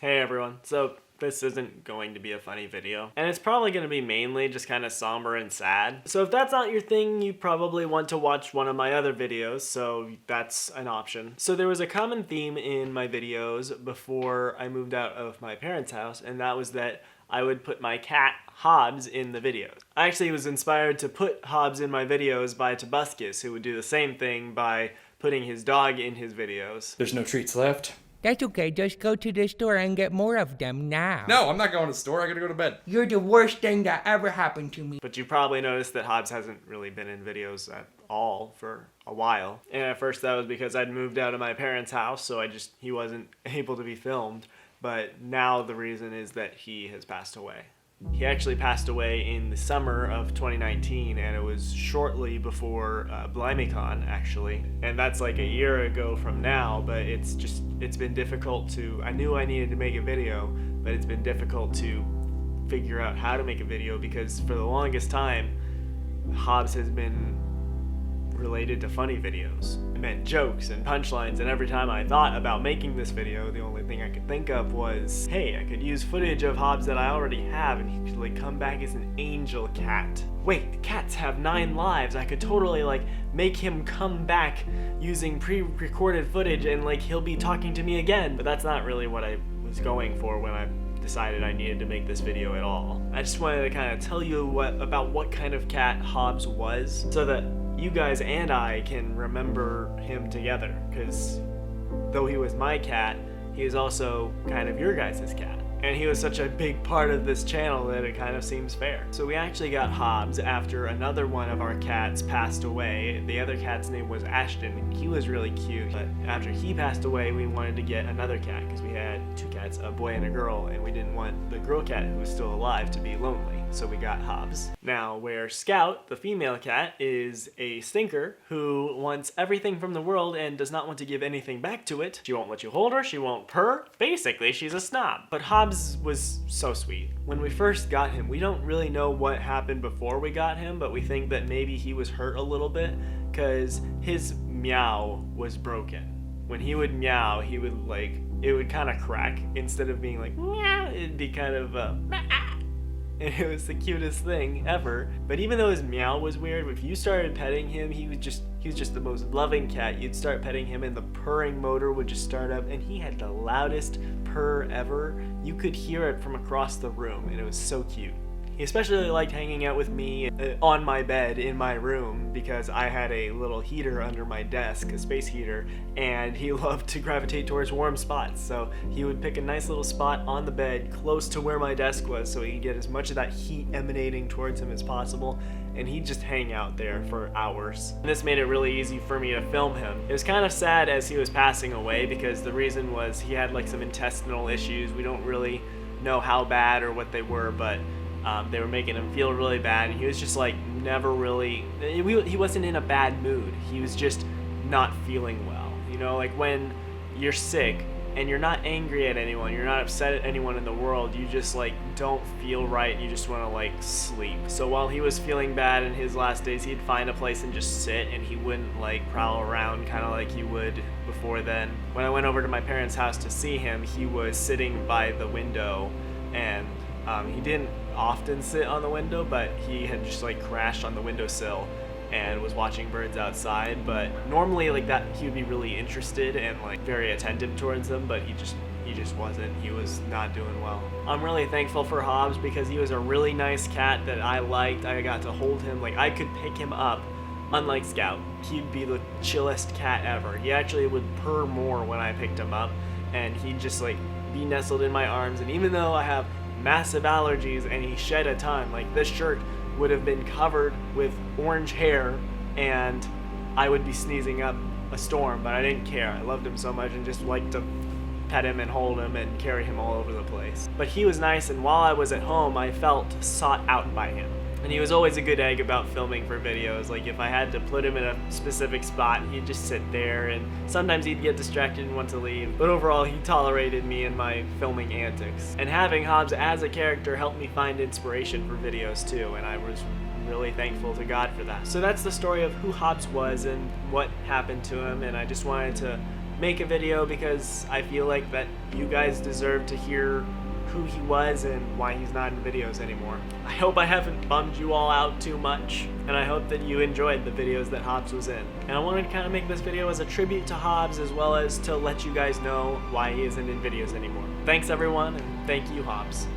Hey everyone, so this isn't going to be a funny video, and it's probably going to be mainly just kind of somber and sad. So if that's not your thing, you probably want to watch one of my other videos, so that's an option. So there was a common theme in my videos before I moved out of my parents' house, and that was that I would put my cat Hobbes in the videos. I actually was inspired to put Hobbes in my videos by Tobuscus, who would do the same thing by putting his dog in his videos. There's no treats left. That's okay, just go to the store and get more of them now. No, I'm not going to the store. I gotta go to bed. You're the worst thing that ever happened to me. But you probably noticed that Hobbes hasn't really been in videos at all for a while. And at first that was because I'd moved out of my parents' house, so he wasn't able to be filmed. But now the reason is that he has passed away. He actually passed away in the summer of 2019, and it was shortly before BlimeyCon, actually. And that's like a year ago from now, but it's been difficult to, I knew I needed to make a video, but it's been difficult to figure out how to make a video because for the longest time, Hobbes has been related to funny videos. It meant jokes and punchlines, and every time I thought about making this video, the only thing I could think of was, hey, I could use footage of Hobbes that I already have and he could like come back as an angel cat. Wait, cats have 9 lives. I could totally like make him come back using pre-recorded footage and like he'll be talking to me again. But that's not really what I was going for when I decided I needed to make this video at all. I just wanted to kind of tell you about what kind of cat Hobbes was so that you guys and I can remember him together, because though he was my cat, he is also kind of your guys' cat. And he was such a big part of this channel that it kind of seems fair. So we actually got Hobbes after another one of our cats passed away. The other cat's name was Ashton, and he was really cute. But after he passed away, we wanted to get another cat because we had 2 cats, a boy and a girl, and we didn't want the girl cat who was still alive to be lonely. So we got Hobbes. Now, where Scout, the female cat, is a stinker who wants everything from the world and does not want to give anything back to it. She won't let you hold her, she won't purr. Basically, she's a snob. But Hobbes was so sweet. When we first got him, we don't really know what happened before we got him, but we think that maybe he was hurt a little bit because his meow was broken. When he would meow, he would like, it would kind of crack. Instead of being like meow, it'd be kind of and it was the cutest thing ever. But even though his meow was weird, if you started petting him, he was just the most loving cat. You'd start petting him and the purring motor would just start up, and he had the loudest purr ever. You could hear it from across the room, and it was so cute. He especially liked hanging out with me on my bed in my room because I had a little heater under my desk, a space heater, and he loved to gravitate towards warm spots. So he would pick a nice little spot on the bed close to where my desk was so he could get as much of that heat emanating towards him as possible, and he'd just hang out there for hours. And this made it really easy for me to film him. It was kind of sad as he was passing away because the reason was he had like some intestinal issues. We don't really know how bad or what they were, but they were making him feel really bad, and he was just like never really, he wasn't in a bad mood. He was just not feeling well. You know, like when you're sick and you're not angry at anyone, you're not upset at anyone in the world, you just like don't feel right, you just want to like sleep. So while he was feeling bad in his last days, he'd find a place and just sit, and he wouldn't like prowl around kind of like he would before then. When I went over to my parents' house to see him, he was sitting by the window, and he didn't often sit on the window, but he had just like crashed on the windowsill and was watching birds outside. But normally like that, he would be really interested and like very attentive towards them, but he just wasn't. He was not doing well. I'm really thankful for Hobbes because he was a really nice cat that I liked. I got to hold him, like I could pick him up. Unlike Scout, he'd be the chillest cat ever. He actually would purr more when I picked him up, and he'd just like be nestled in my arms. And even though I have massive allergies and he shed a ton, like this shirt would have been covered with orange hair and I would be sneezing up a storm, but I didn't care. I loved him so much and just liked to pet him and hold him and carry him all over the place. But he was nice, and while I was at home, I felt sought out by him. And he was always a good egg about filming for videos. Like if I had to put him in a specific spot, he'd just sit there, and sometimes he'd get distracted and want to leave. But overall, he tolerated me and my filming antics. And having Hobbes as a character helped me find inspiration for videos too, and I was really thankful to God for that. So that's the story of who Hobbes was and what happened to him, and I just wanted to make a video because I feel like that you guys deserve to hear who he was and why he's not in videos anymore. I hope I haven't bummed you all out too much, and I hope that you enjoyed the videos that Hobbes was in. And I wanted to kind of make this video as a tribute to Hobbes, as well as to let you guys know why he isn't in videos anymore. Thanks everyone, and thank you, Hobbes.